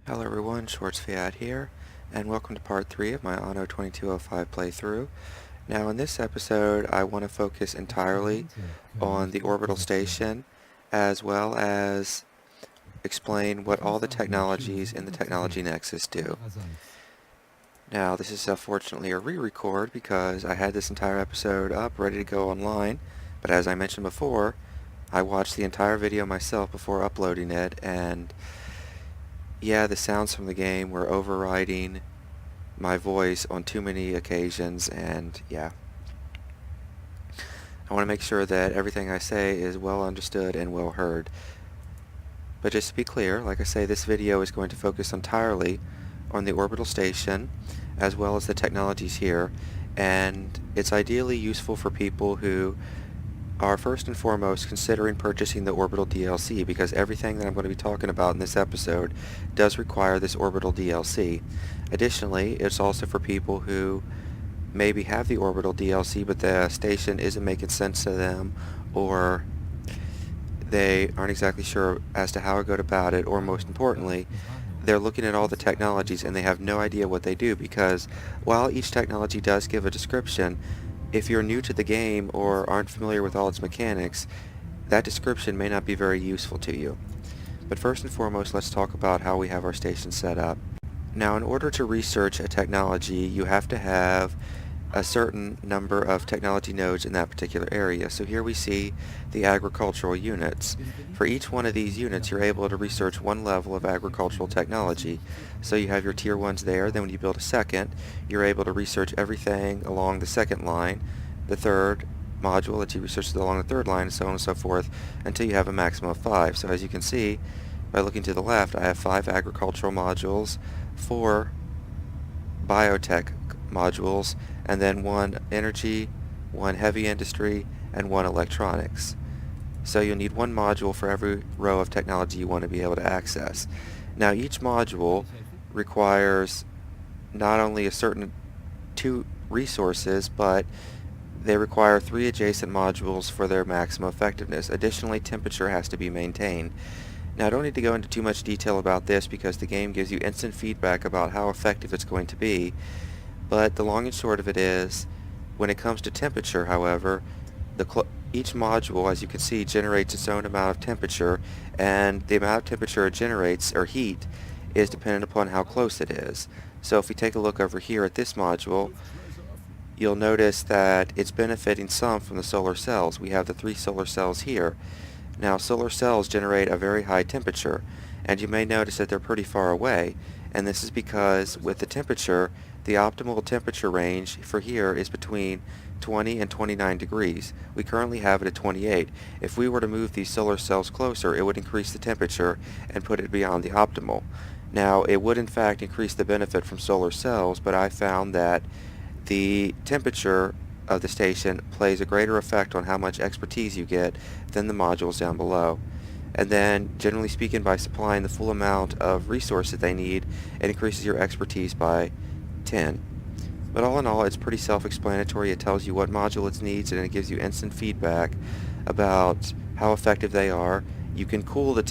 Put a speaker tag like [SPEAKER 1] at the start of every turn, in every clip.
[SPEAKER 1] Hello everyone, Schwartzfiat here, and welcome to part 3 of my Anno 2205 playthrough. Now in this episode I want to focus entirely on the orbital station, as well as explain what all the technologies in the technology nexus do. Now this is unfortunately a re-record because I had this entire episode up ready to go online, but as I mentioned before, I watched the entire video myself before uploading it, and yeah, the sounds from the game were overriding my voice on too many occasions, and yeah. I want to make sure that everything I say is well understood and well heard. But just to be clear, like I say, this video is going to focus entirely on the orbital station as well as the technologies here, and it's ideally useful for people who are first and foremost considering purchasing the orbital DLC, because everything that I'm going to be talking about in this episode does require this orbital DLC. Additionally, it's also for people who maybe have the orbital DLC but the station isn't making sense to them, or they aren't exactly sure as to how to go about it, or most importantly, they're looking at all the technologies and they have no idea what they do, because while each technology does give a description, if you're new to the game or aren't familiar with all its mechanics, that description may not be very useful to you. But first and foremost, let's talk about how we have our station set up. Now, in order to research a technology, you have to have a certain number of technology nodes in that particular area. So here we see the agricultural units. For each one of these units, you're able to research one level of agricultural technology. So you have your tier 1s there, then when you build a second, you're able to research everything along the second line, the third module that you research along the third line, and so on and so forth, until you have a maximum of 5. So as you can see, by looking to the left, I have 5 agricultural modules, 4 biotech modules, and then 1 energy, 1 heavy industry, and 1 electronics. So you'll need 1 module for every row of technology you want to be able to access. Now each module requires not only a certain 2 resources, but they require 3 adjacent modules for their maximum effectiveness. Additionally, temperature has to be maintained. Now I don't need to go into too much detail about this because the game gives you instant feedback about how effective it's going to be, but the long and short of it is, when it comes to temperature, however, each module, as you can see, generates its own amount of temperature, and the amount of temperature it generates, or heat, is dependent upon how close it is. So if we take a look over here at this module, you'll notice that it's benefiting some from the solar cells. We have the 3 solar cells here. Now solar cells generate a very high temperature, and you may notice that they're pretty far away, and this is because with the temperature, the optimal temperature range for here is between 20 and 29 degrees. We currently have it at 28. If we were to move these solar cells closer, it would increase the temperature and put it beyond the optimal. Now it would in fact increase the benefit from solar cells, but I found that the temperature of the station plays a greater effect on how much expertise you get than the modules down below. And then, generally speaking, by supplying the full amount of resources they need, it increases your expertise by 10. But all in all, it's pretty self-explanatory. It tells you what module it needs, and it gives you instant feedback about how effective they are. You can cool the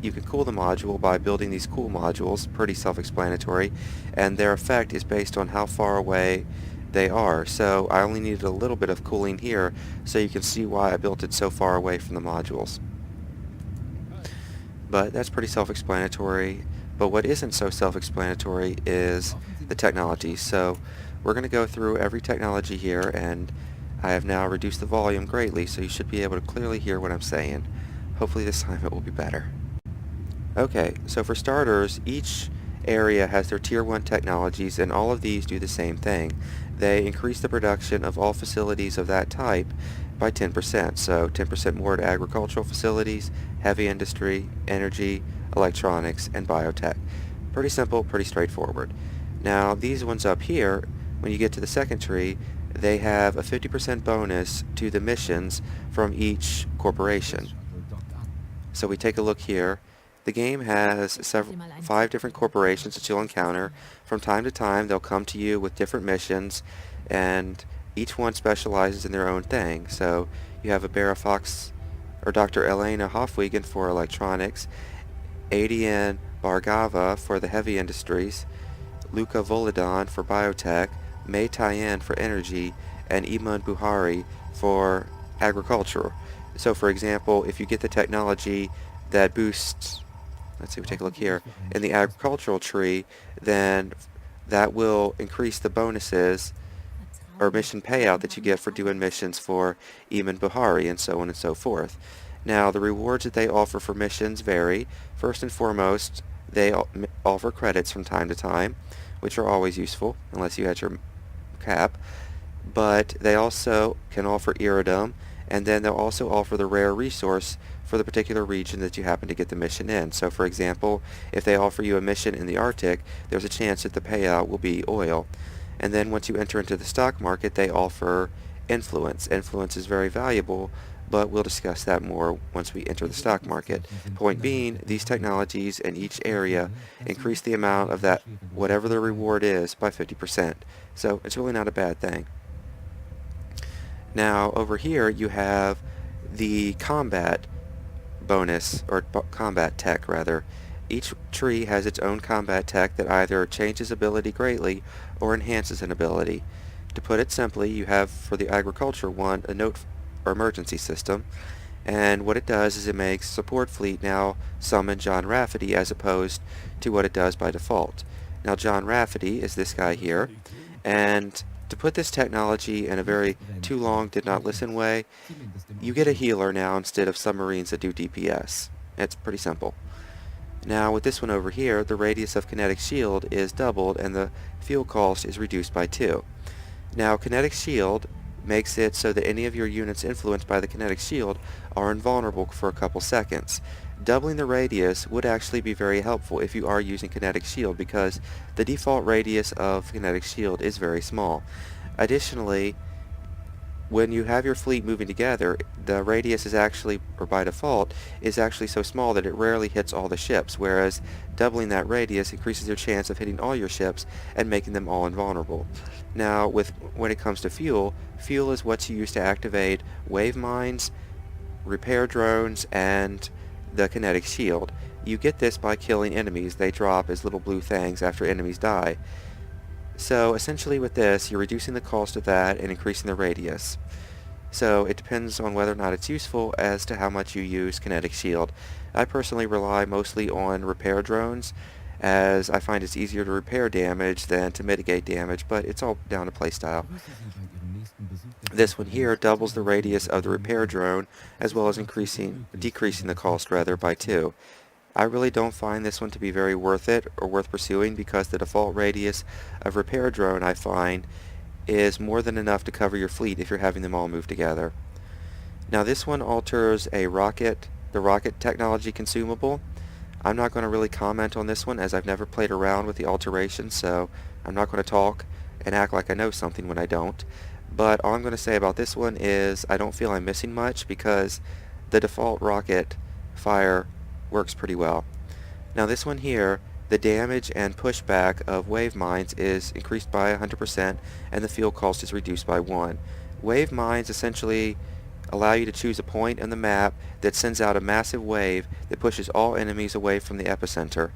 [SPEAKER 1] module by building these cool modules, pretty self-explanatory, and their effect is based on how far away they are. So I only needed a little bit of cooling here, so you can see why I built it so far away from the modules. But that's pretty self-explanatory. But what isn't so self-explanatory is the technology. So we're going to go through every technology here, and I have now reduced the volume greatly, so you should be able to clearly hear what I'm saying. Hopefully this time it will be better. Okay, so for starters, each area has their tier 1 technologies, and all of these do the same thing. They increase the production of all facilities of that type by 10%, so 10% more to agricultural facilities, heavy industry, energy, electronics, and biotech. Pretty simple, pretty straightforward. Now these ones up here, when you get to the second tree, they have a 50% bonus to the missions from each corporation. So we take a look here. The game has 5 different corporations that you'll encounter. From time to time, they'll come to you with different missions, and each one specializes in their own thing. So you have a Fox or Dr. Elena Hofwegen for electronics, ADN Bargava for the heavy industries, Luca-Volidon for biotech, May Tien for energy, and Iman Buhari for agriculture. So for example, if you get the technology that boosts, let's see, we take a look here, in the agricultural tree, then that will increase the bonuses or mission payout that you get for doing missions for Iman Buhari, and so on and so forth. Now, the rewards that they offer for missions vary. First and foremost, they offer credits from time to time, which are always useful, unless you had your cap. But they also can offer Iridium, and then they'll also offer the rare resource for the particular region that you happen to get the mission in. So for example, if they offer you a mission in the Arctic, there's a chance that the payout will be oil. And then once you enter into the stock market, they offer influence. Influence is very valuable, but we'll discuss that more once we enter the stock market. Point being, these technologies in each area increase the amount of that, whatever the reward is, by 50%. So it's really not a bad thing. Now over here you have the combat bonus, or combat tech rather. Each tree has its own combat tech that either changes ability greatly or enhances an ability. To put it simply, you have for the agriculture one a note or emergency system, and what it does is it makes support fleet now summon John Rafferty as opposed to what it does by default. Now John Rafferty is this guy here, and to put this technology in a very too long did not listen way, you get a healer now instead of submarines that do DPS. It's pretty simple. Now with this one over here, the radius of kinetic shield is doubled and the fuel cost is reduced by 2. Now kinetic shield makes it so that any of your units influenced by the kinetic shield are invulnerable for a couple seconds. Doubling the radius would actually be very helpful if you are using kinetic shield, because the default radius of kinetic shield is very small. Additionally, when you have your fleet moving together, the radius is actually, or by default, is actually so small that it rarely hits all the ships, whereas doubling that radius increases your chance of hitting all your ships and making them all invulnerable. Now, when it comes to fuel, fuel is what you use to activate wave mines, repair drones, and the kinetic shield. You get this by killing enemies. They drop as little blue things after enemies die. So essentially with this, you're reducing the cost of that and increasing the radius. So it depends on whether or not it's useful as to how much you use kinetic shield. I personally rely mostly on repair drones, as I find it's easier to repair damage than to mitigate damage, but it's all down to playstyle. This one here doubles the radius of the repair drone, as well as decreasing the cost rather by 2. I really don't find this one to be very worth it or worth pursuing, because the default radius of repair drone I find is more than enough to cover your fleet if you're having them all move together. Now this one alters the rocket technology consumable. I'm not going to really comment on this one, as I've never played around with the alterations, so I'm not going to talk and act like I know something when I don't. But all I'm going to say about this one is I don't feel I'm missing much, because the default rocket fire works pretty well. Now this one here, the damage and pushback of wave mines is increased by 100%, and the fuel cost is reduced by 1. Wave mines essentially allow you to choose a point in the map that sends out a massive wave that pushes all enemies away from the epicenter.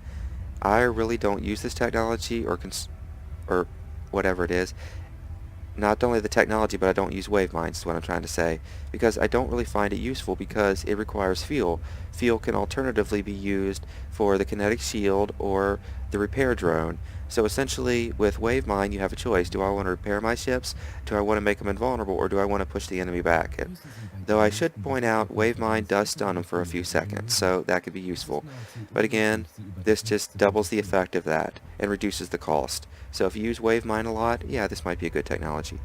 [SPEAKER 1] I really don't use this technology or whatever it is. Not only the technology, but I don't use wave mines is what I'm trying to say, because I don't really find it useful, because it requires fuel. Fuel can alternatively be used for the kinetic shield or the repair drone. So essentially with wave mine you have a choice. Do I want to repair my ships? Do I want to make them invulnerable? Or do I want to push the enemy back? Though I should point out, wave mine does stun them for a few seconds, so that could be useful. But again, this just doubles the effect of that and reduces the cost. So if you use wave mine a lot, yeah, this might be a good technology.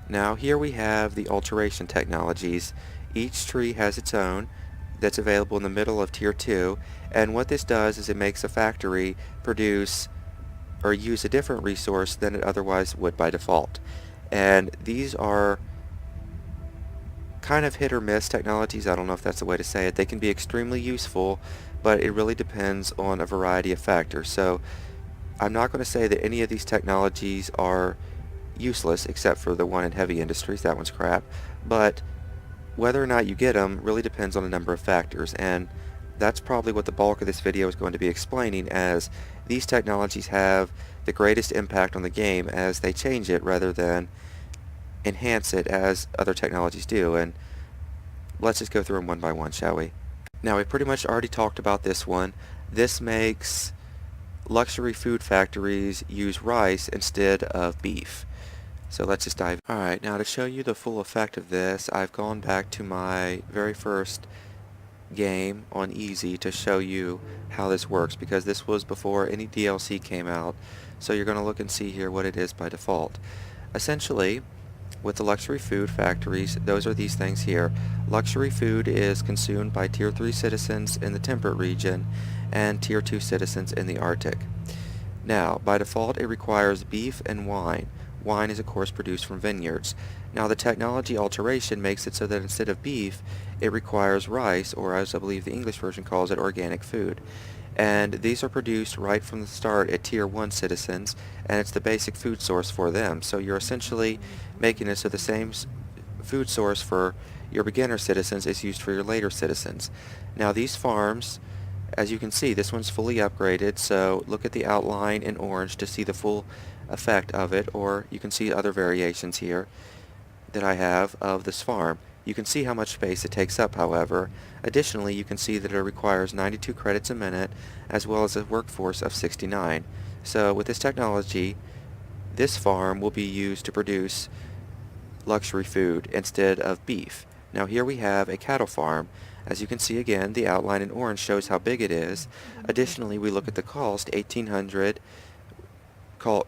[SPEAKER 1] Now here we have the alteration technologies. Each tree has its own that's available in the middle of tier 2, and what this does is it makes a factory produce or use a different resource than it otherwise would by default. And these are kind of hit or miss technologies. I don't know if that's the way to say it. They can be extremely useful, but it really depends on a variety of factors. So I'm not going to say that any of these technologies are useless, except for the one in heavy industries. That one's crap. But whether or not you get them really depends on a number of factors, and that's probably what the bulk of this video is going to be explaining, as these technologies have the greatest impact on the game as they change it rather than enhance it as other technologies do. And let's just go through them one by one, shall we? Now, we pretty much already talked about this one. This makes luxury food factories use rice instead of beef. So let's just dive. Alright, now to show you the full effect of this, I've gone back to my very first game on easy to show you how this works, because this was before any DLC came out. So you're going to look and see here what it is by default. Essentially, with the luxury food factories, those are these things here. Luxury food is consumed by Tier 3 citizens in the temperate region and Tier 2 citizens in the Arctic. Now, by default, it requires beef and wine. Wine is, of course, produced from vineyards. Now, the technology alteration makes it so that instead of beef, it requires rice, or as I believe the English version calls it, organic food. And these are produced right from the start at Tier 1 citizens, and it's the basic food source for them. So you're essentially making it so the same food source for your beginner citizens is used for your later citizens. Now, these farms, as you can see, this one's fully upgraded, so look at the outline in orange to see the full effect of it, or you can see other variations here that I have of this farm. You can see how much space it takes up, however. Additionally, you can see that it requires 92 credits a minute, as well as a workforce of 69. So with this technology, this farm will be used to produce luxury food instead of beef. Now here we have a cattle farm. As you can see again, the outline in orange shows how big it is. Additionally, we look at the cost, 1,800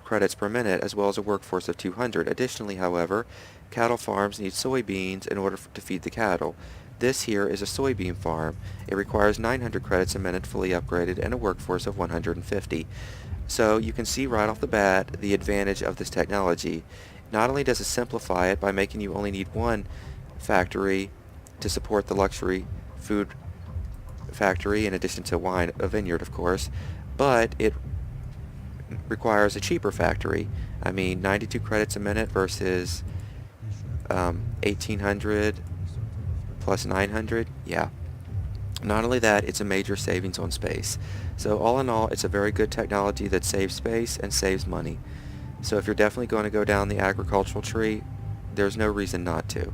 [SPEAKER 1] credits per minute, as well as a workforce of 200. Additionally, however, cattle farms need soybeans in order to feed the cattle. This here is a soybean farm. It requires 900 credits a minute fully upgraded and a workforce of 150. So you can see right off the bat the advantage of this technology. Not only does it simplify it by making you only need one factory to support the luxury food factory, in addition to wine, a vineyard of course, but it requires a cheaper factory. I mean, 92 credits a minute versus 1,800 plus 900, yeah. Not only that, it's a major savings on space. So all in all, it's a very good technology that saves space and saves money. So if you're definitely going to go down the agricultural tree, there's no reason not to.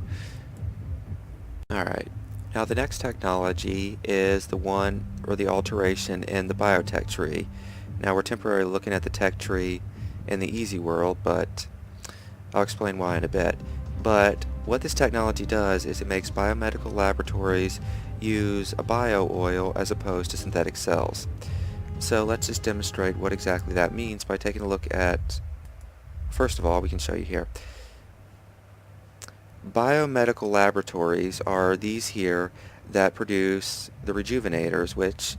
[SPEAKER 1] Alright, now the next technology is the one, or the alteration in the biotech tree. Now we're temporarily looking at the tech tree in the easy world, but I'll explain why in a bit. But what this technology does is it makes biomedical laboratories use a bio oil as opposed to synthetic cells. So let's just demonstrate what exactly that means by taking a look at, first of all, we can show you here. Biomedical laboratories are these here that produce the rejuvenators, which,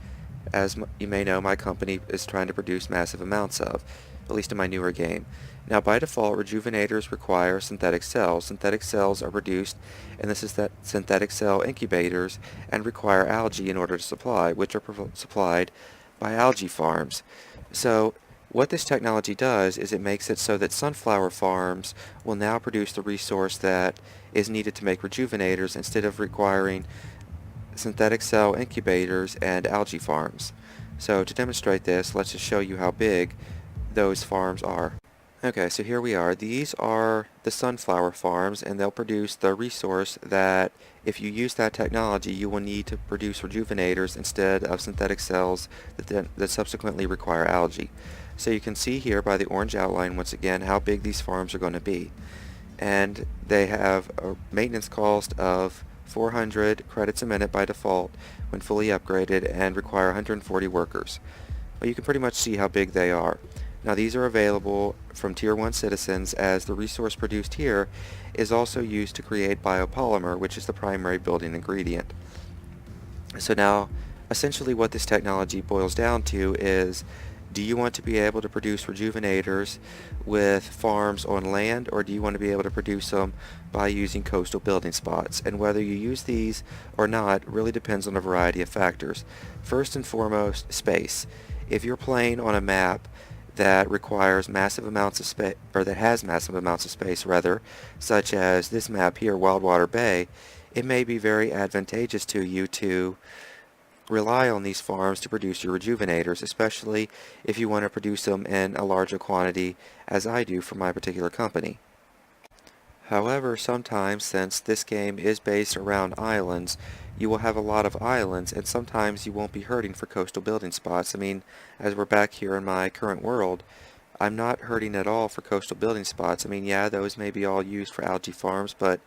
[SPEAKER 1] as you may know, my company is trying to produce massive amounts of, at least in my newer game. Now, by default, rejuvenators require synthetic cells. Synthetic cells are produced in the synthetic cell incubators and require algae in order to supply, which are supplied by algae farms. So what this technology does is it makes it so that sunflower farms will now produce the resource that is needed to make rejuvenators instead of requiring synthetic cell incubators and algae farms. So to demonstrate this, let's just show you how big those farms are. Okay, so here we are. These are the sunflower farms, and they'll produce the resource that, if you use that technology, you will need to produce rejuvenators instead of synthetic cells that subsequently require algae. So you can see here by the orange outline once again how big these farms are going to be. And they have a maintenance cost of 400 credits a minute by default when fully upgraded and require 140 workers. Well, you can pretty much see how big they are. Now these are available from Tier 1 citizens, as the resource produced here is also used to create biopolymer, which is the primary building ingredient. So now, essentially what this technology boils down to is, do you want to be able to produce rejuvenators with farms on land, or do you want to be able to produce them by using coastal building spots? And whether you use these or not really depends on a variety of factors. First and foremost, space. If you're playing on a map that requires massive amounts of space, or that has massive amounts of space rather, such as this map here, Wildwater Bay, it may be very advantageous to you to rely on these farms to produce your rejuvenators, especially if you want to produce them in a larger quantity, as I do for my particular company. However, sometimes, since this game is based around islands, you will have a lot of islands, and sometimes you won't be hurting for coastal building spots. I mean, as we're back here in my current world, I'm not hurting at all for coastal building spots. I mean, yeah, those may be all used for algae farms, but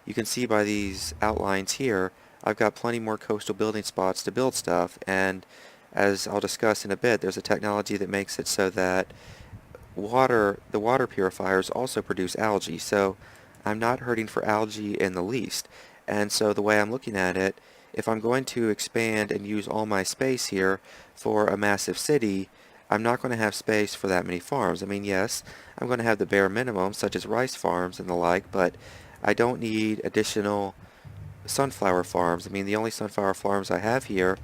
[SPEAKER 1] you can see by these outlines here, I've got plenty more coastal building spots to build stuff, and as I'll discuss in a bit, there's a technology that makes it so that the water purifiers also produce algae, so I'm not hurting for algae in the least. And so the way I'm looking at it, if I'm going to expand and use all my space here for a massive city, I'm not going to have space for that many farms. I mean, yes, I'm going to have the bare minimum, such as rice farms and the like, but I don't need additional sunflower farms. I mean, the only sunflower farms I have here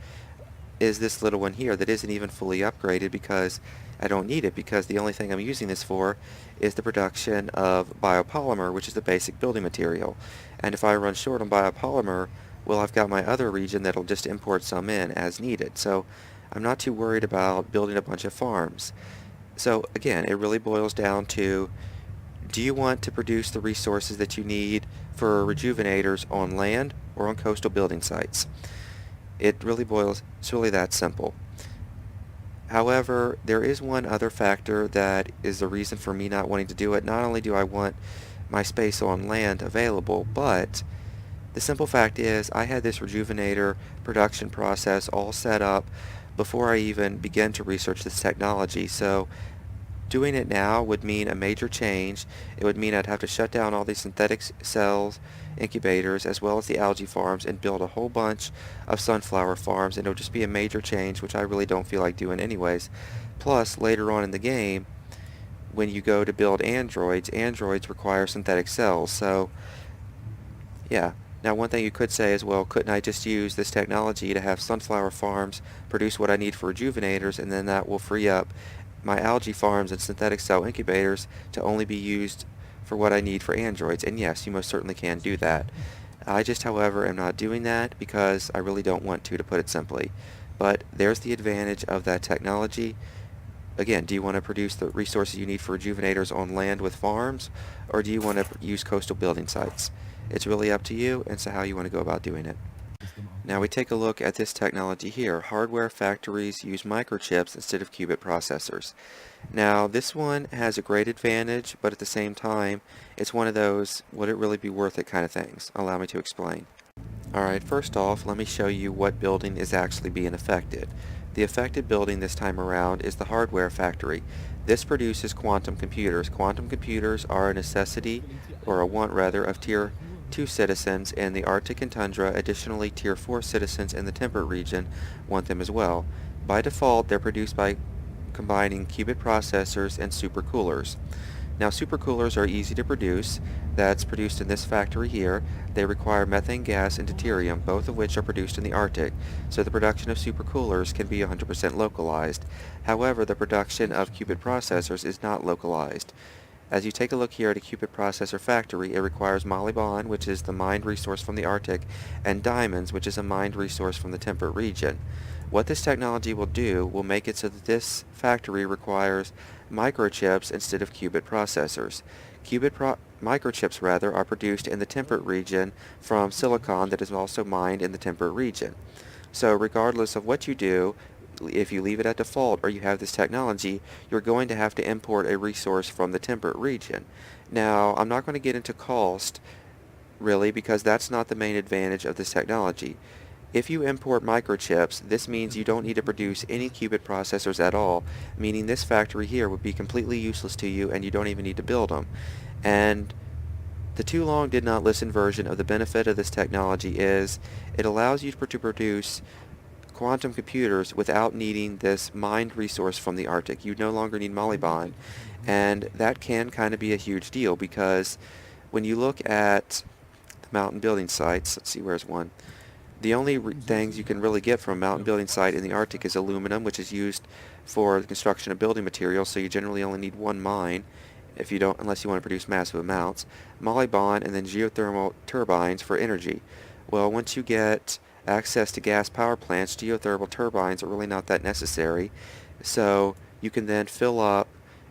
[SPEAKER 1] is this little one here that isn't even fully upgraded because I don't need it, because the only thing I'm using this for is the production of biopolymer, which is the basic building material. And if I run short on biopolymer, well, I've got my other region that'll just import some in as needed. So I'm not too worried about building a bunch of farms. So again, it really boils down to, do you want to produce the resources that you need for rejuvenators on land or on coastal building sites? It's really that simple. However, there is one other factor that is the reason for me not wanting to do it. Not only do I want my space on land available, but the simple fact is I had this rejuvenator production process all set up before I even began to research this technology. So doing it now would mean a major change. It would mean I'd have to shut down all these synthetic cells, incubators, as well as the algae farms, and build a whole bunch of sunflower farms, and it would just be a major change, which I really don't feel like doing anyways. Plus, later on in the game, when you go to build androids require synthetic cells, so yeah. Now, one thing you could say is, well, couldn't I just use this technology to have sunflower farms produce what I need for rejuvenators, and then that will free up my algae farms and synthetic cell incubators to only be used for what I need for androids? And yes, you most certainly can do that. I just, however, am not doing that because I really don't want to put it simply. But there's the advantage of that technology. Again, do you want to produce the resources you need for rejuvenators on land with farms, or do you want to use coastal building sites? It's really up to you, and so how you want to go about doing it. Now we take a look at this technology here. Hardware factories use microchips instead of qubit processors. Now this one has a great advantage, but at the same time, it's one of those, would it really be worth it kind of things. Allow me to explain. Alright, first off, let me show you what building is actually being affected. The affected building this time around is the hardware factory. This produces quantum computers. Quantum computers are a necessity, or a want rather, of Tier 2 citizens in the Arctic and Tundra. Additionally, Tier 4 citizens in the temperate region want them as well. By default, they're produced by combining qubit processors and supercoolers. Now, supercoolers are easy to produce. That's produced in this factory here. They require methane gas and deuterium, both of which are produced in the Arctic, so the production of supercoolers can be 100% localized. However, the production of qubit processors is not localized. As you take a look here at a qubit processor factory, it requires molybdenum, which is the mined resource from the Arctic, and diamonds, which is a mined resource from the temperate region. What this technology will do will make it so that this factory requires microchips instead of qubit processors. Microchips rather are produced in the temperate region from silicon that is also mined in the temperate region. So regardless of what you do, if you leave it at default or you have this technology, you're going to have to import a resource from the temperate region. Now, I'm not going to get into cost, really, because that's not the main advantage of this technology. If you import microchips, this means you don't need to produce any qubit processors at all, meaning this factory here would be completely useless to you and you don't even need to build them. And the too long did not listen version of the benefit of this technology is it allows you to produce quantum computers without needing this mined resource from the Arctic. You no longer need molybdenum, and that can kind of be a huge deal, because when you look at the mountain building sites, let's see, where's one? The only things you can really get from a mountain building site in the Arctic is aluminum, which is used for the construction of building materials, so you generally only need one mine unless you want to produce massive amounts, molybdenum, and then geothermal turbines for energy. Well, once you get access to gas power plants, geothermal turbines are really not that necessary. So you can then fill up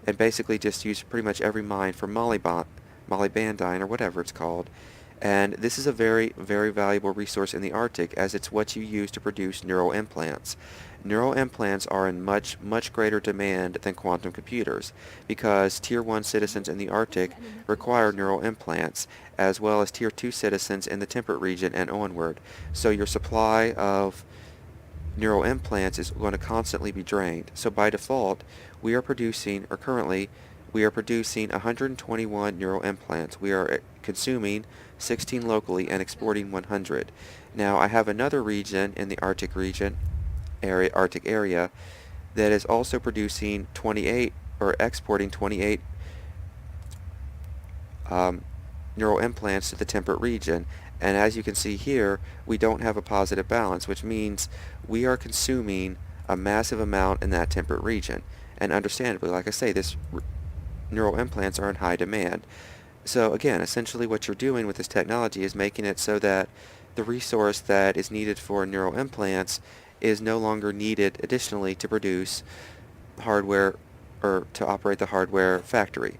[SPEAKER 1] and basically just use pretty much every mine for molybdenum or whatever it's called. And this is a very, very valuable resource in the Arctic, as it's what you use to produce neural implants. Neural implants are in much, much greater demand than quantum computers, because Tier 1 citizens in the Arctic require neural implants, as well as Tier 2 citizens in the temperate region and onward. So your supply of neural implants is going to constantly be drained. So by default, we are producing, or currently, we are producing 121 neural implants. We are consuming 16 locally and exporting 100. Now, I have another region in the Arctic area that is also producing 28 or exporting 28 neural implants to the temperate region. And as you can see here, we don't have a positive balance, which means we are consuming a massive amount in that temperate region. And understandably, like I say, this neural implants are in high demand. So again, essentially what you're doing with this technology is making it so that the resource that is needed for neural implants is no longer needed additionally to produce hardware or to operate the hardware factory.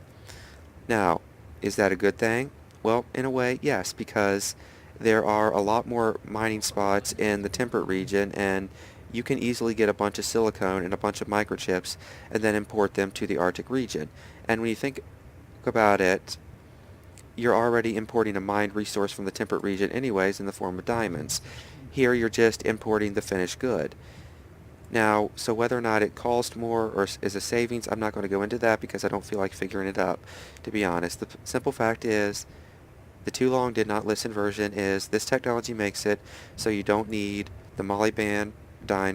[SPEAKER 1] Now, is that a good thing? Well, in a way, yes, because there are a lot more mining spots in the temperate region, and you can easily get a bunch of silicone and a bunch of microchips and then import them to the Arctic region. And when you think about it, you're already importing a mined resource from the temperate region anyways in the form of diamonds. Here you're just importing the finished good. Now, so whether or not it costs more or is a savings, I'm not going to go into that because I don't feel like figuring it up, to be honest. The simple fact is, the too long did not listen version is this technology makes it so you don't need the molybdenum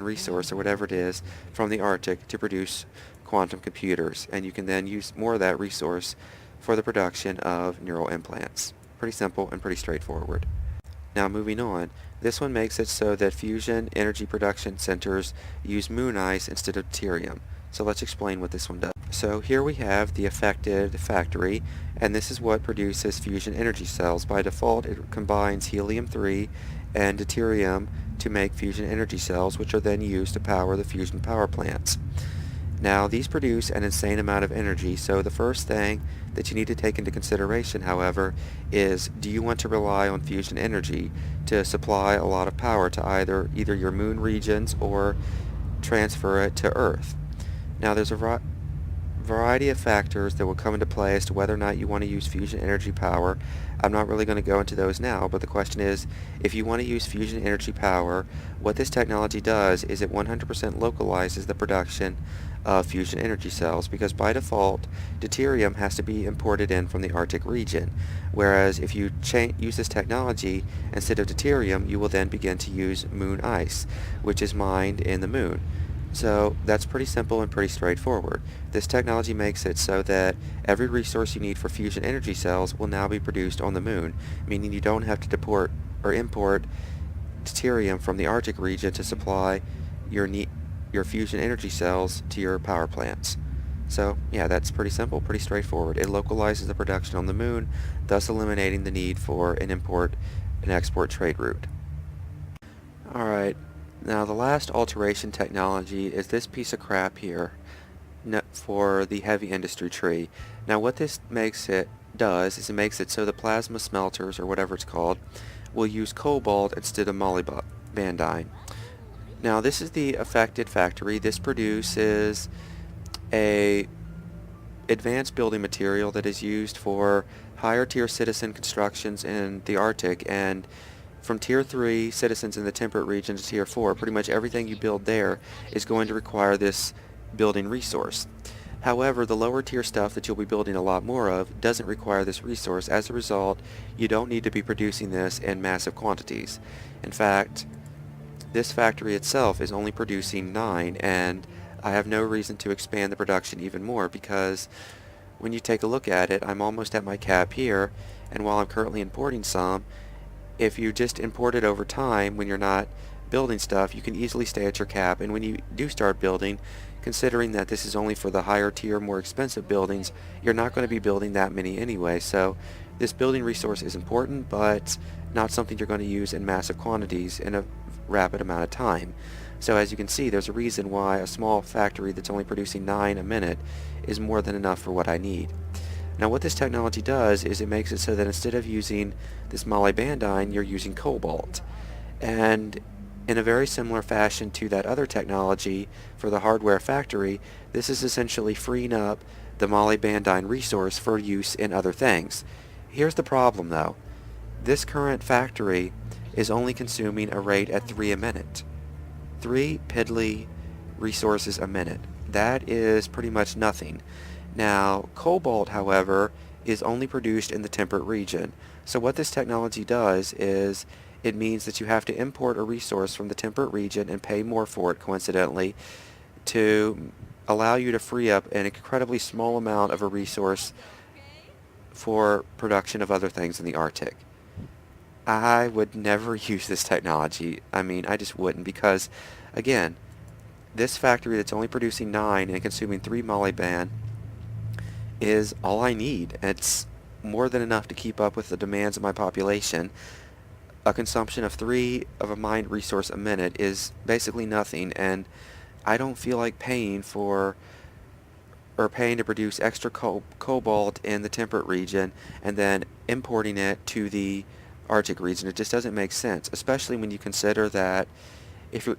[SPEAKER 1] resource or whatever it is from the Arctic to produce quantum computers, and you can then use more of that resource for the production of neural implants. Pretty simple and pretty straightforward. Now moving on, this one makes it so that fusion energy production centers use moon ice instead of deuterium. So let's explain what this one does. So here we have the affected factory, and this is what produces fusion energy cells. By default, it combines helium-3 and deuterium to make fusion energy cells, which are then used to power the fusion power plants. Now, these produce an insane amount of energy, so the first thing that you need to take into consideration, however, is do you want to rely on fusion energy to supply a lot of power to either your moon regions or transfer it to Earth? Now, there's a variety of factors that will come into play as to whether or not you want to use fusion energy power. I'm not really going to go into those now, but the question is, if you want to use fusion energy power, what this technology does is it 100% localizes the production of fusion energy cells, because by default, deuterium has to be imported in from the Arctic region, whereas if you use this technology, instead of deuterium, you will then begin to use moon ice, which is mined in the moon. So that's pretty simple and pretty straightforward. This technology makes it so that every resource you need for fusion energy cells will now be produced on the moon, meaning you don't have to import deuterium from the Arctic region to supply your fusion energy cells to your power plants. So yeah, that's pretty simple, pretty straightforward. It localizes the production on the moon, thus eliminating the need for an import and export trade route. Alright, now the last alteration technology is this piece of crap here for the heavy industry tree. Now what this does is it makes it so the plasma smelters, or whatever it's called, will use cobalt instead of molybdenum. Now this is the affected factory. This produces a advanced building material that is used for higher tier citizen constructions in the Arctic, and from tier 3 citizens in the temperate region to tier 4, pretty much everything you build there is going to require this building resource. However, the lower tier stuff that you'll be building a lot more of doesn't require this resource. As a result, you don't need to be producing this in massive quantities. In fact, this factory itself is only producing 9, and I have no reason to expand the production even more, because when you take a look at it, I'm almost at my cap here, and while I'm currently importing some, if you just import it over time when you're not building stuff, you can easily stay at your cap, and when you do start building, considering that this is only for the higher tier, more expensive buildings, you're not going to be building that many anyway. So this building resource is important, but not something you're going to use in massive quantities in a rapid amount of time. So as you can see, there's a reason why a small factory that's only producing 9 a minute is more than enough for what I need. Now what this technology does is it makes it so that instead of using this molybdenum, you're using cobalt. And in a very similar fashion to that other technology for the hardware factory, this is essentially freeing up the molybdenum resource for use in other things. Here's the problem though. This current factory is only consuming a rate at 3 a minute. 3 piddly resources a minute. That is pretty much nothing. Now, cobalt, however, is only produced in the temperate region. So what this technology does is it means that you have to import a resource from the temperate region and pay more for it, coincidentally, to allow you to free up an incredibly small amount of a resource for production of other things in the Arctic. I would never use this technology. I mean, I just wouldn't, because, again, this factory that's only producing 9 and consuming 3 molybdenum is all I need. It's more than enough to keep up with the demands of my population. A consumption of 3 of a mined resource a minute is basically nothing, and I don't feel like paying to produce extra cobalt in the temperate region and then importing it to the Arctic region. It just doesn't make sense, especially when you consider that if you're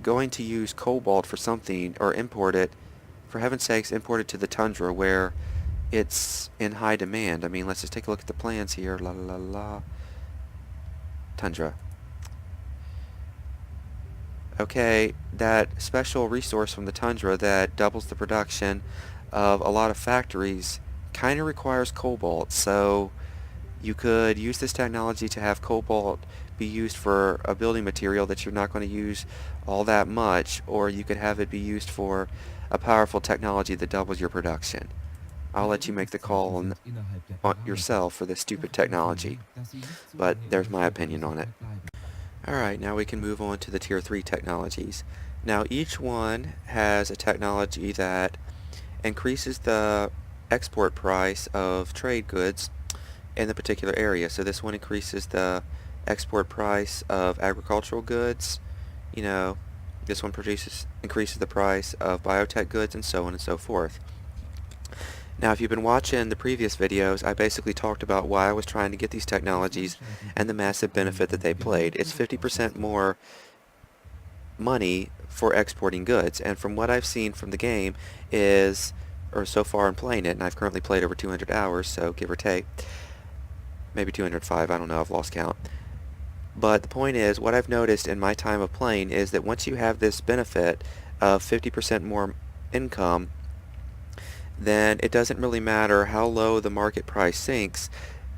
[SPEAKER 1] going to use cobalt for something or import it, for heaven's sakes, import it to the tundra where it's in high demand. I mean, let's just take a look at the plans here. La la la. Tundra. Okay, that special resource from the tundra that doubles the production of a lot of factories kind of requires cobalt, so you could use this technology to have cobalt be used for a building material that you're not going to use all that much, or you could have it be used for a powerful technology that doubles your production. I'll let you make the call on yourself for this stupid technology, but there's my opinion on it. Alright, now we can move on to the Tier 3 technologies. Now each one has a technology that increases the export price of trade goods in the particular area. So this one increases the export price of agricultural goods. You know, this one increases the price of biotech goods, and so on and so forth. Now, if you've been watching the previous videos, I basically talked about why I was trying to get these technologies and the massive benefit that they played. It's 50% more money for exporting goods, and from what I've seen from the game or so far in playing it, and I've currently played over 200 hours, so give or take, maybe 205, I don't know, I've lost count. But the point is, what I've noticed in my time of playing is that once you have this benefit of 50% more income, then it doesn't really matter how low the market price sinks.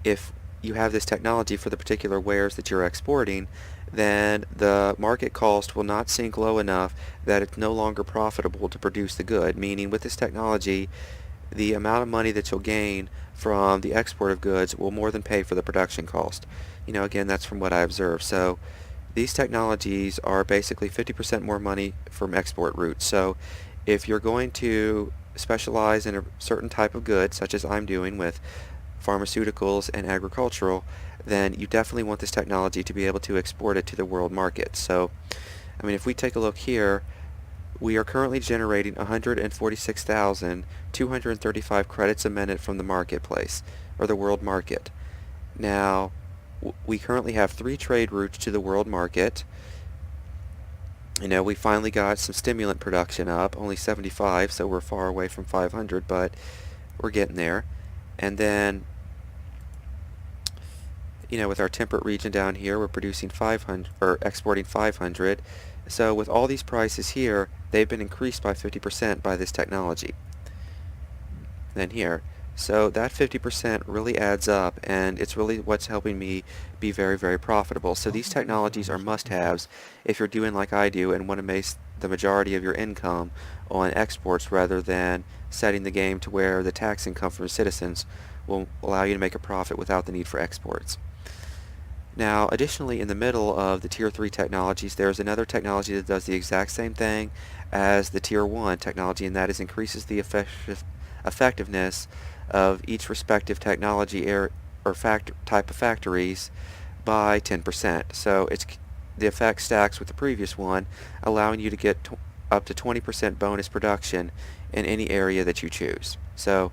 [SPEAKER 1] If you have this technology for the particular wares that you're exporting, then the market cost will not sink low enough that it's no longer profitable to produce the good. Meaning, with this technology, the amount of money that you'll gain from the export of goods will more than pay for the production cost. You know, again, that's from what I observed. So these technologies are basically 50% more money from export routes. So if you're going to specialize in a certain type of good, such as I'm doing with pharmaceuticals and agricultural, then you definitely want this technology to be able to export it to the world market. So, I mean, if we take a look here, we are currently generating 146,235 credits a minute from the marketplace, or the world market. Now, we currently have 3 trade routes to the world market. You know, we finally got some stimulant production up, only 75, so we're far away from 500, but we're getting there. And then, you know, with our temperate region down here, we're producing 500, or exporting 500. So with all these prices here, they've been increased by 50% by this technology. Then here. So that 50% really adds up, and it's really what's helping me be very, very profitable. So these technologies are must-haves if you're doing like I do and want to make the majority of your income on exports rather than setting the game to where the tax income from citizens will allow you to make a profit without the need for exports. Now, additionally, in the middle of the Tier 3 technologies, there's another technology that does the exact same thing as the Tier 1 technology, and that is increases the effectiveness of each respective technology type of factories by 10%. So it's the effect stacks with the previous one, allowing you to get up to 20% bonus production in any area that you choose. So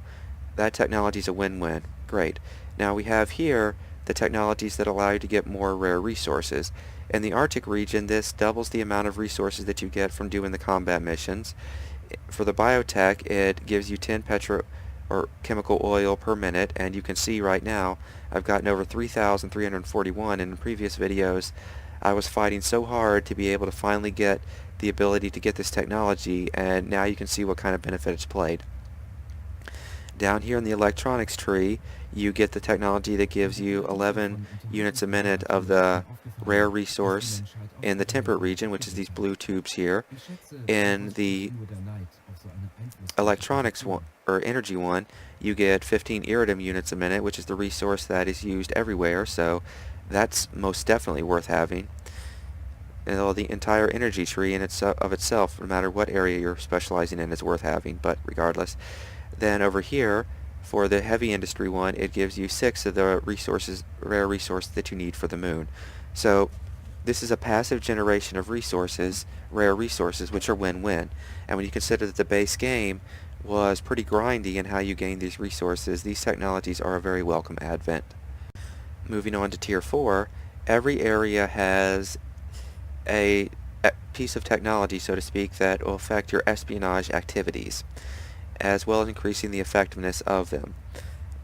[SPEAKER 1] that technology is a win-win. Great. Now we have here the technologies that allow you to get more rare resources. In the Arctic region, this doubles the amount of resources that you get from doing the combat missions. For the biotech, it gives you 10 or chemical oil per minute, and you can see right now I've gotten over 3,341, and in previous videos I was fighting so hard to be able to finally get the ability to get this technology, and now you can see what kind of benefit it's played. Down here in the electronics tree, you get the technology that gives you 11 units a minute of the rare resource in the temperate region, which is these blue tubes here. In the electronics one, or energy one, you get 15 iridium units a minute, which is the resource that is used everywhere, so that's most definitely worth having. And the entire energy tree in of itself, no matter what area you're specializing in, is worth having, but regardless. Then over here, for the heavy industry one, it gives you 6 of the rare resources that you need for the moon. So this is a passive generation of resources, rare resources, which are win-win. And when you consider that the base game was pretty grindy in how you gain these resources, these technologies are a very welcome advent. Moving on to Tier 4, every area has a piece of technology, so to speak, that will affect your espionage activities, as well as increasing the effectiveness of them.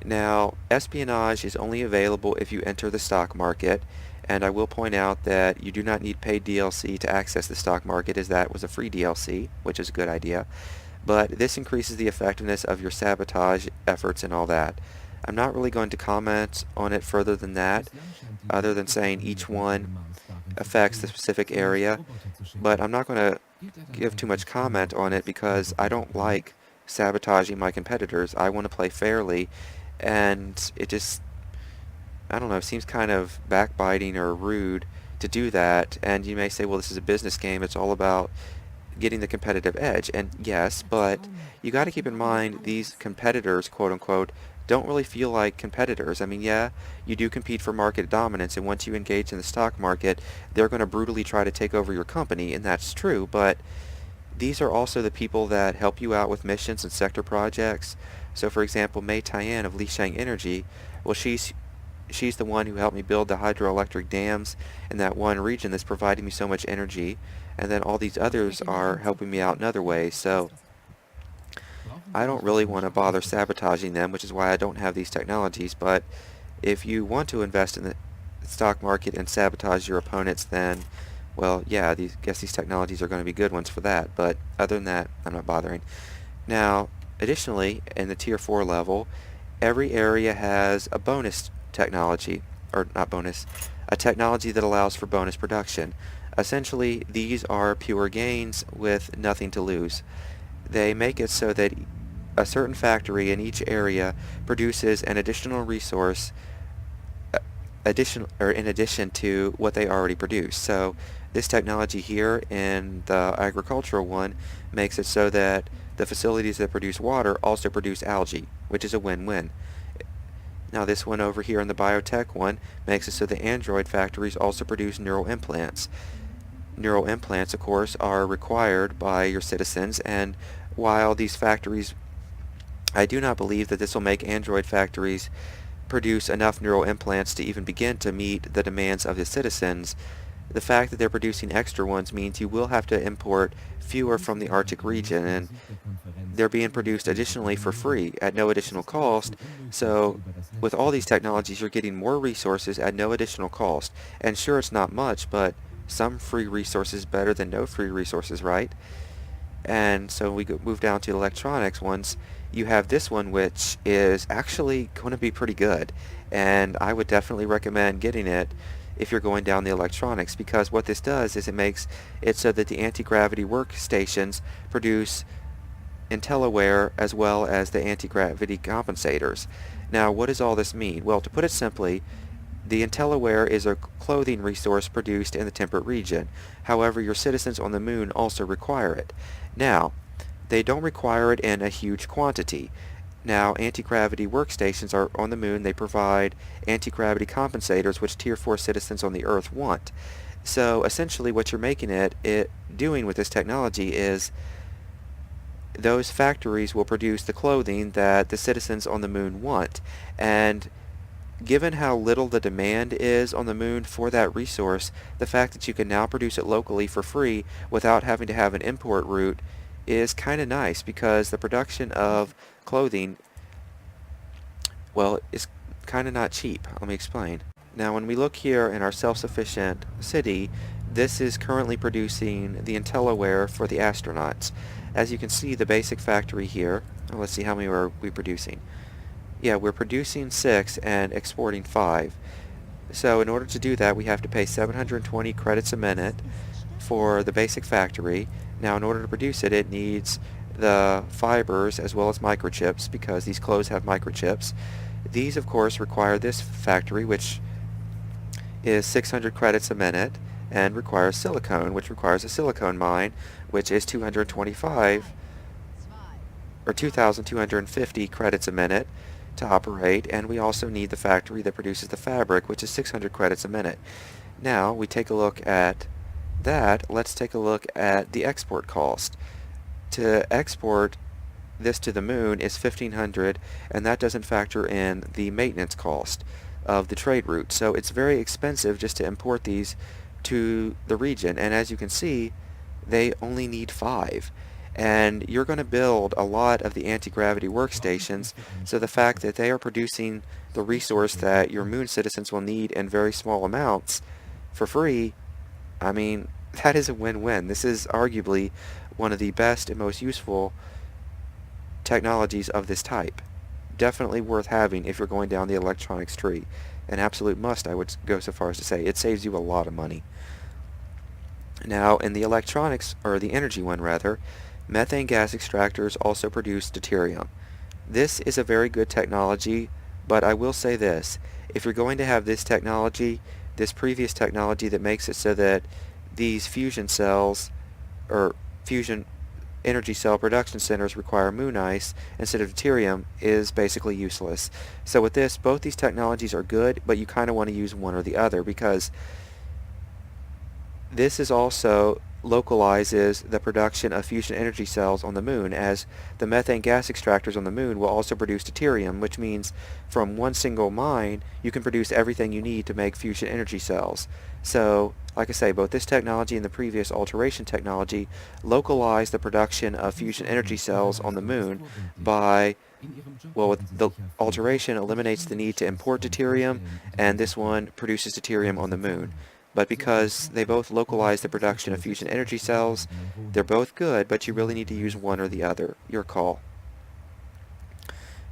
[SPEAKER 1] Now, espionage is only available if you enter the stock market, and I will point out that you do not need paid DLC to access the stock market, as that was a free DLC, which is a good idea. But this increases the effectiveness of your sabotage efforts and all that. I'm not really going to comment on it further than that, other than saying each one affects the specific area, but I'm not going to give too much comment on it because I don't like sabotaging my competitors. I want to play fairly, and it just, I don't know, seems kind of backbiting or rude to do that. And you may say, well, this is a business game, it's all about getting the competitive edge. And yes, but you got to keep in mind these competitors, quote unquote, don't really feel like competitors. I mean, yeah, you do compete for market dominance, and once you engage in the stock market, they're going to brutally try to take over your company, and that's true, but these are also the people that help you out with missions and sector projects. So for example, Mei Tian of Lisheng Energy, well, she's the one who helped me build the hydroelectric dams in that one region that's providing me so much energy, and then all these others are helping me out in other ways. So I don't really want to bother sabotaging them, which is why I don't have these technologies. But if you want to invest in the stock market and sabotage your opponents, then, well, yeah, guess these technologies are going to be good ones for that. But other than that, I'm not bothering. Now, additionally, in the Tier 4 level, every area has a bonus technology, or not bonus, a technology that allows for bonus production. Essentially, these are pure gains with nothing to lose. They make it so that a certain factory in each area produces an additional resource in addition to what they already produce. So this technology here in the agricultural one makes it so that the facilities that produce water also produce algae, which is a win-win. Now this one over here in the biotech one makes it so the android factories also produce neural implants. Neural implants, of course, are required by your citizens, and while these factories, I do not believe that this will make android factories produce enough neural implants to even begin to meet the demands of the citizens. The fact that they're producing extra ones means you will have to import fewer from the Arctic region, and they're being produced additionally for free at no additional cost. So with all these technologies, you're getting more resources at no additional cost. And sure, it's not much, but some free resources better than no free resources, right? And so we move down to electronics ones. You have this one, which is actually going to be pretty good, and I would definitely recommend getting it if you're going down the electronics, because what this does is it makes it so that the anti-gravity workstations produce IntelliWare as well as the anti-gravity compensators. Now, what does all this mean? Well, to put it simply, the IntelliWare is a clothing resource produced in the temperate region. However, your citizens on the moon also require it. Now, they don't require it in a huge quantity. Now, anti-gravity workstations are on the moon. They provide anti-gravity compensators, which Tier 4 citizens on the Earth want. So essentially what you're making it doing with this technology is those factories will produce the clothing that the citizens on the moon want. And given how little the demand is on the moon for that resource, the fact that you can now produce it locally for free without having to have an import route is kind of nice, because the production of clothing, well, is kind of not cheap. Let me explain. Now, when we look here in our self-sufficient city, this is currently producing the IntelliWare for the astronauts. As you can see, the basic factory here, let's see, how many are we producing? Yeah, we're producing 6 and exporting 5. So in order to do that, we have to pay 720 credits a minute for the basic factory. Now, in order to produce it, it needs the fibers as well as microchips, because these clothes have microchips. These, of course, require this factory, which is 600 credits a minute, and requires silicone, which requires a silicone mine, which is 225 or 2,250 credits a minute to operate. And we also need the factory that produces the fabric, which is 600 credits a minute. Now we take a look at that. Let's take a look at the export cost. To export this to the moon is 1,500, and that doesn't factor in the maintenance cost of the trade route. So it's very expensive just to import these to the region. And as you can see, they only need 5. And you're going to build a lot of the anti-gravity workstations, so the fact that they are producing the resource that your moon citizens will need in very small amounts for free, I mean, that is a win-win. This is arguably one of the best and most useful technologies of this type. Definitely worth having if you're going down the electronics tree. An absolute must, I would go so far as to say. It saves you a lot of money. Now, in the electronics, or the energy one rather, methane gas extractors also produce deuterium. This is a very good technology, but I will say this: if you're going to have this technology, this previous technology that makes it so that these fusion cells, or fusion energy cell production centers, require moon ice instead of deuterium, is basically useless. So with this, both these technologies are good, but you kind of want to use one or the other, because this is also localizes the production of fusion energy cells on the moon, as the methane gas extractors on the moon will also produce deuterium, which means from one single mine you can produce everything you need to make fusion energy cells. So, like I say, both this technology and the previous alteration technology localize the production of fusion energy cells on the moon by, well, the alteration eliminates the need to import deuterium, and this one produces deuterium on the moon. But because they both localize the production of fusion energy cells, they're both good, but you really need to use one or the other. Your call.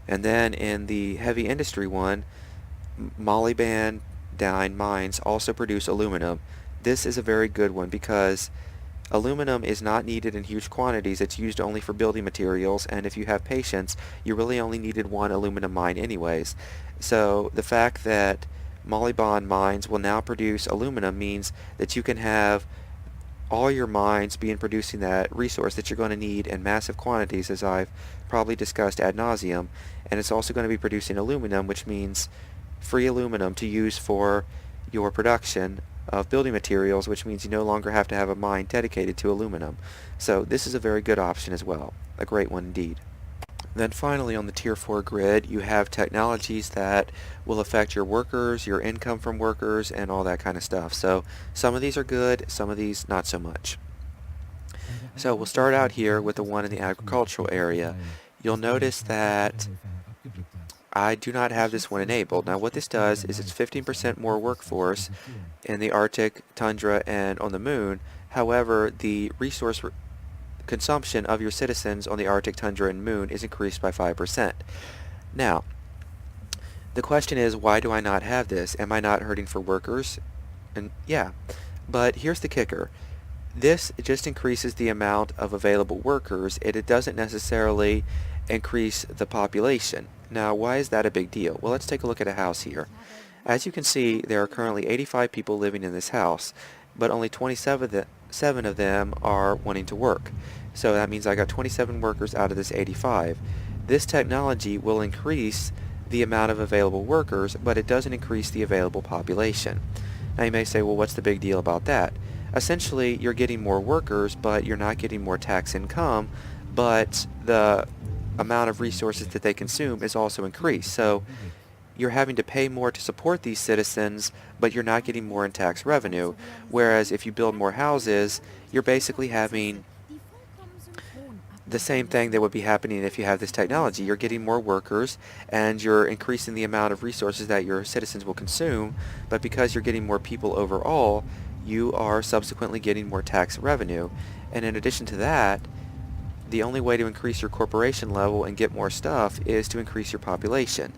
[SPEAKER 1] And then in the heavy industry one, molybdenum mines also produce aluminum. This is a very good one, because aluminum is not needed in huge quantities. It's used only for building materials, and if you have patience, you really only needed one aluminum mine anyways. So the fact that molybdenum mines will now produce aluminum means that you can have all your mines being producing that resource that you're going to need in massive quantities, as I've probably discussed ad nauseum. And it's also going to be producing aluminum, which means free aluminum to use for your production of building materials, which means you no longer have to have a mine dedicated to aluminum. So this is a very good option as well. A great one indeed. Then finally, on the Tier 4 grid, you have technologies that will affect your workers, your income from workers, and all that kind of stuff. So some of these are good, some of these not so much. So we'll start out here with the one in the agricultural area. You'll notice that I do not have this one enabled. Now what this does is it's 15% more workforce in the Arctic, tundra, and on the moon. However, the resource consumption of your citizens on the Arctic, tundra, and moon is increased by 5%. Now, the question is, why do I not have this? Am I not hurting for workers? And yeah, but here's the kicker. This just increases the amount of available workers. It doesn't necessarily increase the population. Now, why is that a big deal? Well, let's take a look at a house here. As you can see, there are currently 85 people living in this house, but only 27 of them are wanting to work. So that means I got 27 workers out of this 85. This technology will increase the amount of available workers, but it doesn't increase the available population. Now you may say, well, what's the big deal about that? Essentially, you're getting more workers, but you're not getting more tax income, but the amount of resources that they consume is also increased. So you're having to pay more to support these citizens, but you're not getting more in tax revenue. Whereas if you build more houses, you're basically having the same thing that would be happening if you have this technology. You're getting more workers and you're increasing the amount of resources that your citizens will consume, but because you're getting more people overall, you are subsequently getting more tax revenue. And in addition to that, the only way to increase your corporation level and get more stuff is to increase your population.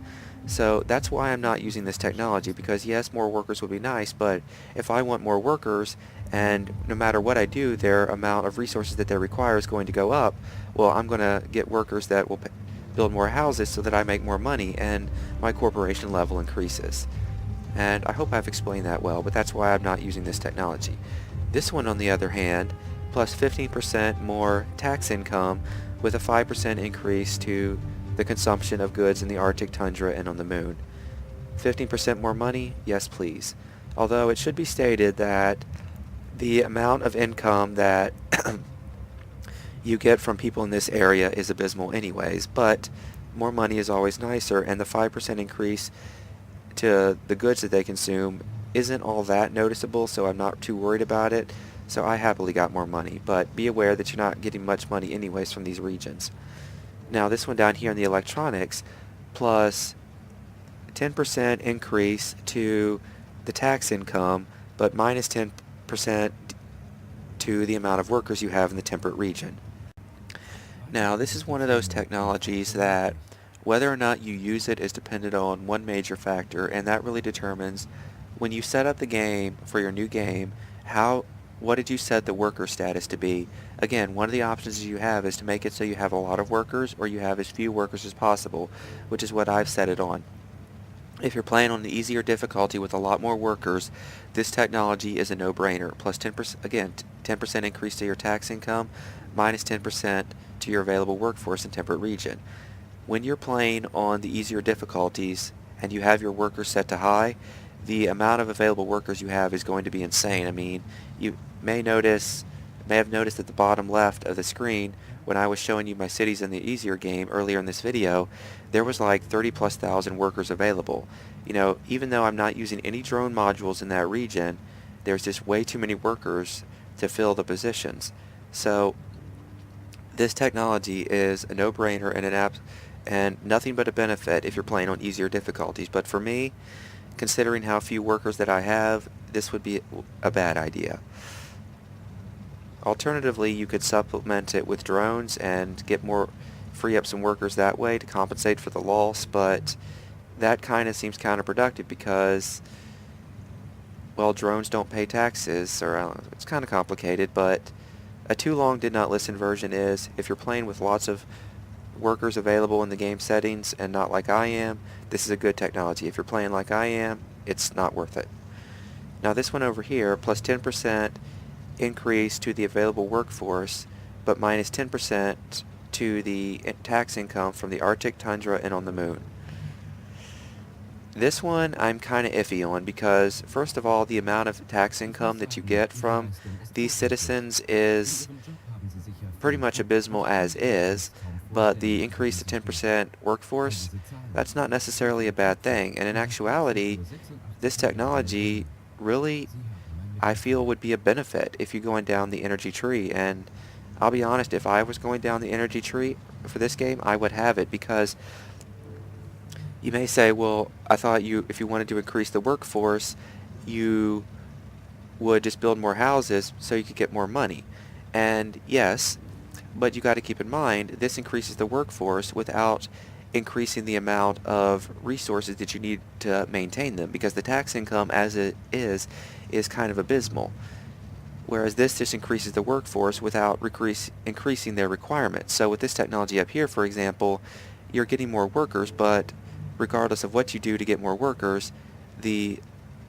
[SPEAKER 1] So that's why I'm not using this technology, because yes, more workers would be nice, but if I want more workers and no matter what I do, their amount of resources that they require is going to go up, well, I'm going to get workers that will build more houses so that I make more money and my corporation level increases. And I hope I've explained that well, but that's why I'm not using this technology. This one, on the other hand, plus 15% more tax income with a 5% increase to the consumption of goods in the Arctic tundra and on the moon. 15% more money? Yes, please. Although it should be stated that the amount of income that you get from people in this area is abysmal anyways, but more money is always nicer, and the 5% increase to the goods that they consume isn't all that noticeable, so I'm not too worried about it. So I happily got more money, but be aware that you're not getting much money anyways from these regions. Now this one down here in the electronics, plus 10% increase to the tax income, but minus 10% to the amount of workers you have in the temperate region. Now this is one of those technologies that whether or not you use it is dependent on one major factor, and that really determines when you set up the game for your new game, what did you set the worker status to be? Again, one of the options you have is to make it so you have a lot of workers or you have as few workers as possible, which is what I've set it on. If you're playing on the easier difficulty with a lot more workers, this technology is a no-brainer. Plus 10%, again, 10% increase to your tax income, minus 10% to your available workforce in temperate region. When you're playing on the easier difficulties and you have your workers set to high, the amount of available workers you have is going to be insane. I mean, you may have noticed at the bottom left of the screen when I was showing you my cities in the easier game earlier in this video, there was like 30,000+ workers available. You know, even though I'm not using any drone modules in that region, there's just way too many workers to fill the positions. So this technology is a no-brainer and nothing but a benefit if you're playing on easier difficulties. But for me, considering how few workers that I have, this would be a bad idea. Alternatively, you could supplement it with drones and free up some workers that way to compensate for the loss, but that kind of seems counterproductive because, well, drones don't pay taxes, or it's kind of complicated, but a too long did not listen version is, if you're playing with lots of workers available in the game settings and not like I am, this is a good technology. If you're playing like I am, it's not worth it. Now this one over here, plus 10% increase to the available workforce, but minus 10% to the tax income from the Arctic tundra and on the moon. This one I'm kind of iffy on because, first of all, the amount of tax income that you get from these citizens is pretty much abysmal as is, but the increase to 10% workforce, that's not necessarily a bad thing. And in actuality, this technology really, I feel, would be a benefit if you're going down the energy tree. And I'll be honest, if I was going down the energy tree for this game, I would have it, because you may say, well, I thought if you wanted to increase the workforce, you would just build more houses so you could get more money. And yes, but you got to keep in mind, this increases the workforce without increasing the amount of resources that you need to maintain them, because the tax income as it is kind of abysmal. Whereas this just increases the workforce without increasing their requirements. So with this technology up here, for example, you're getting more workers, but regardless of what you do to get more workers, the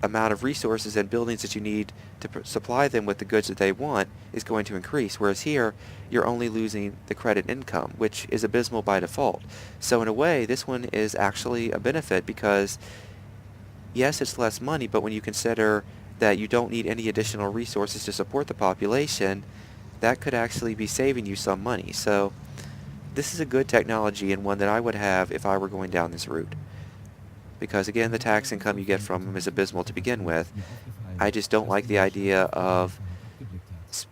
[SPEAKER 1] amount of resources and buildings that you need to supply them with the goods that they want is going to increase. Whereas here, you're only losing the credit income, which is abysmal by default. So in a way, this one is actually a benefit because, yes, it's less money, but when you consider that you don't need any additional resources to support the population, that could actually be saving you some money. So this is a good technology and one that I would have if I were going down this route. Because again, the tax income you get from them is abysmal to begin with. I just don't like the idea of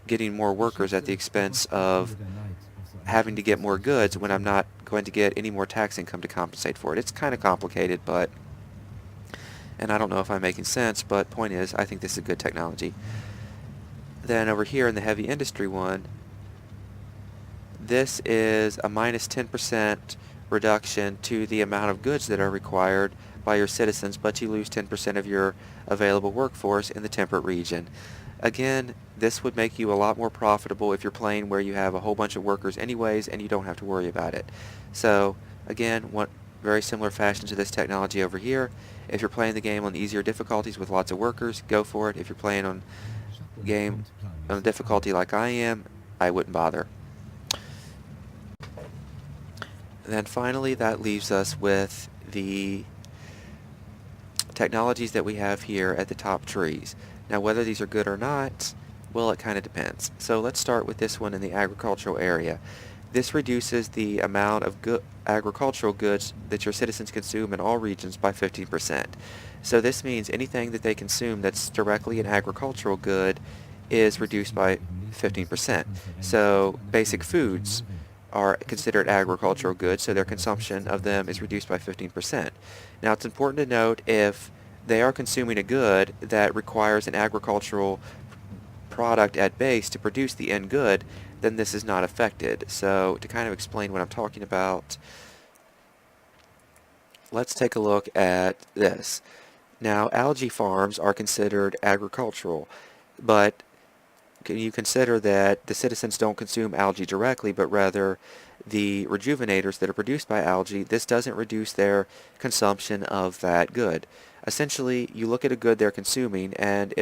[SPEAKER 1] getting more workers at the expense of having to get more goods when I'm not going to get any more tax income to compensate for it. It's kind of complicated, and I don't know if I'm making sense, but point is, I think this is a good technology. Then over here in the heavy industry one, this is a minus 10% reduction to the amount of goods that are required by your citizens, but you lose 10% of your available workforce in the temperate region. Again, this would make you a lot more profitable if you're playing where you have a whole bunch of workers anyways and you don't have to worry about it. So again, one very similar fashion to this technology over here. If you're playing the game on easier difficulties with lots of workers, go for it. If you're playing on game on a difficulty like I am, I wouldn't bother. And then finally, that leaves us with the technologies that we have here at the top trees. Now, whether these are good or not, well, it kind of depends. So let's start with this one in the agricultural area. This reduces the amount of agricultural goods that your citizens consume in all regions by 15%. So this means anything that they consume that's directly an agricultural good is reduced by 15%. So basic foods are considered agricultural goods, so their consumption of them is reduced by 15%. Now, it's important to note if they are consuming a good that requires an agricultural product at base to produce the end good, then this is not affected. So to kind of explain what I'm talking about, let's take a look at this. Now, algae farms are considered agricultural, but can you consider that the citizens don't consume algae directly, but rather the rejuvenators that are produced by algae? This doesn't reduce their consumption of that good. Essentially, you look at a good they're consuming, and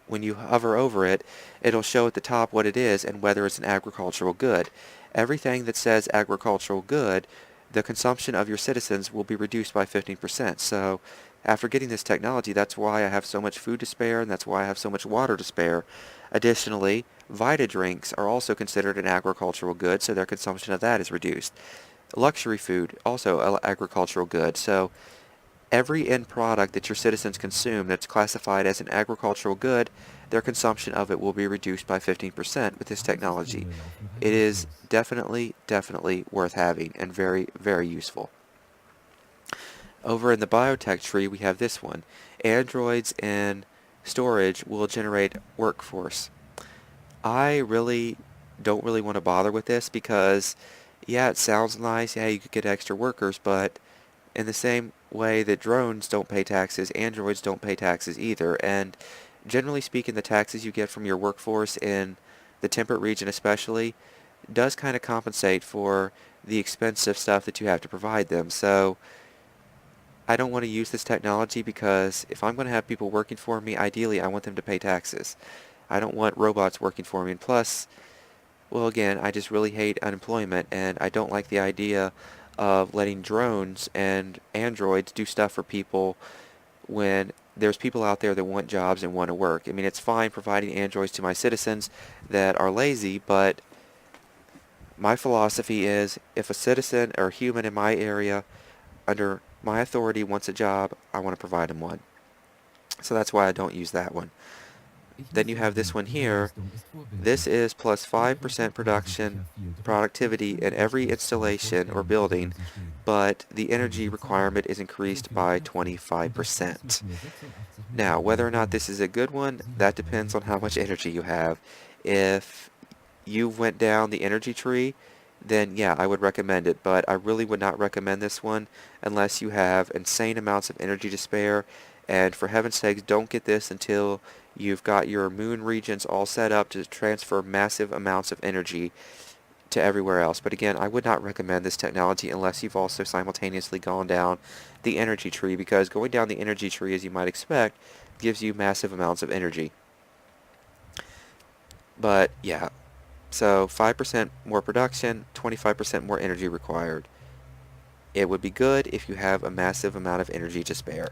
[SPEAKER 1] when you hover over it, it'll show at the top what it is and whether it's an agricultural good. Everything that says agricultural good, the consumption of your citizens will be reduced by 15%. So after getting this technology, that's why I have so much food to spare, and that's why I have so much water to spare. Additionally, Vita drinks are also considered an agricultural good, so their consumption of that is reduced. Luxury food, also an agricultural good. So every end product that your citizens consume that's classified as an agricultural good, their consumption of it will be reduced by 15% with this technology. It is definitely worth having and very, very useful. Over in the biotech tree, we have this one. Androids in storage will generate workforce. I don't really want to bother with this because, yeah, it sounds nice. Yeah, you could get extra workers, but in the same way that drones don't pay taxes, androids don't pay taxes either. And generally speaking, the taxes you get from your workforce in the temperate region especially does kind of compensate for the expensive stuff that you have to provide them. So I don't want to use this technology because if I'm going to have people working for me, ideally I want them to pay taxes. I don't want robots working for me. And plus, well, again, I just really hate unemployment, and I don't like the idea of letting drones and androids do stuff for people when there's people out there that want jobs and want to work. I mean, it's fine providing androids to my citizens that are lazy, but my philosophy is if a citizen or human in my area under my authority wants a job, I want to provide them one. So that's why I don't use that one. Then you have this one here. This is plus 5% productivity in every installation or building, but the energy requirement is increased by 25%. Now, whether or not this is a good one, that depends on how much energy you have. If you went down the energy tree, then yeah, I would recommend it, but I really would not recommend this one unless you have insane amounts of energy to spare. And for heaven's sakes, don't get this until you've got your moon regions all set up to transfer massive amounts of energy to everywhere else. But again, I would not recommend this technology unless you've also simultaneously gone down the energy tree, because going down the energy tree, as you might expect, gives you massive amounts of energy. But yeah, so 5% more production, 25% more energy required. It would be good if you have a massive amount of energy to spare.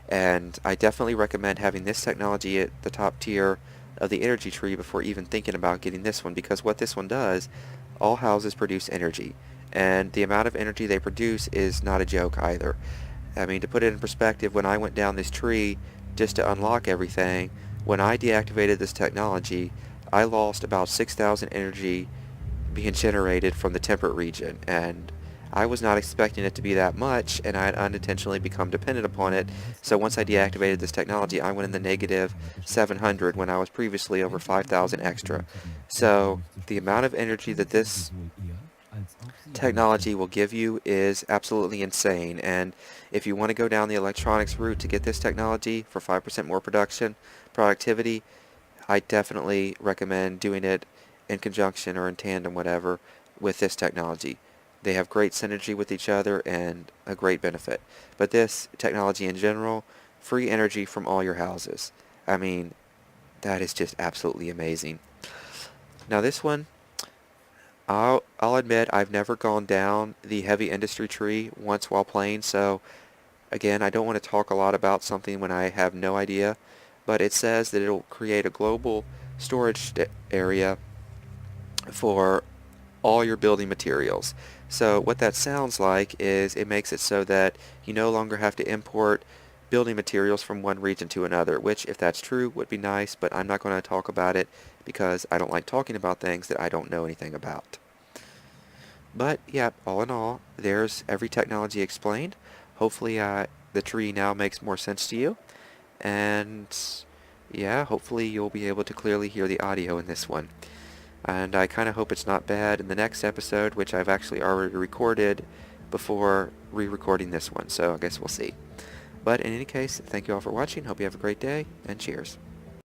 [SPEAKER 1] And I definitely recommend having this technology at the top tier of the energy tree before even thinking about getting this one, because what this one does, all houses produce energy, and the amount of energy they produce is not a joke either. I mean, to put it in perspective, when I went down this tree just to unlock everything, when I deactivated this technology, I lost about 6,000 energy being generated from the temperate region, and I was not expecting it to be that much, and I had unintentionally become dependent upon it. So once I deactivated this technology, I went in the negative 700 when I was previously over 5,000 extra. So the amount of energy that this technology will give you is absolutely insane, and if you want to go down the electronics route to get this technology for 5% more productivity, I definitely recommend doing it in conjunction or in tandem, whatever, with this technology. They have great synergy with each other and a great benefit. But this technology in general, free energy from all your houses. I mean, that is just absolutely amazing. Now this one, I'll admit I've never gone down the heavy industry tree once while playing, so again, I don't want to talk a lot about something when I have no idea, but it says that it'll create a global storage area for all your building materials. So what that sounds like is it makes it so that you no longer have to import building materials from one region to another, which if that's true would be nice, but I'm not going to talk about it because I don't like talking about things that I don't know anything about. But yeah, all in all, there's every technology explained. Hopefully the tree now makes more sense to you, and yeah, hopefully you'll be able to clearly hear the audio in this one. And I kind of hope it's not bad in the next episode, which I've actually already recorded before re-recording this one, so I guess we'll see. But in any case, thank you all for watching. Hope you have a great day, and cheers.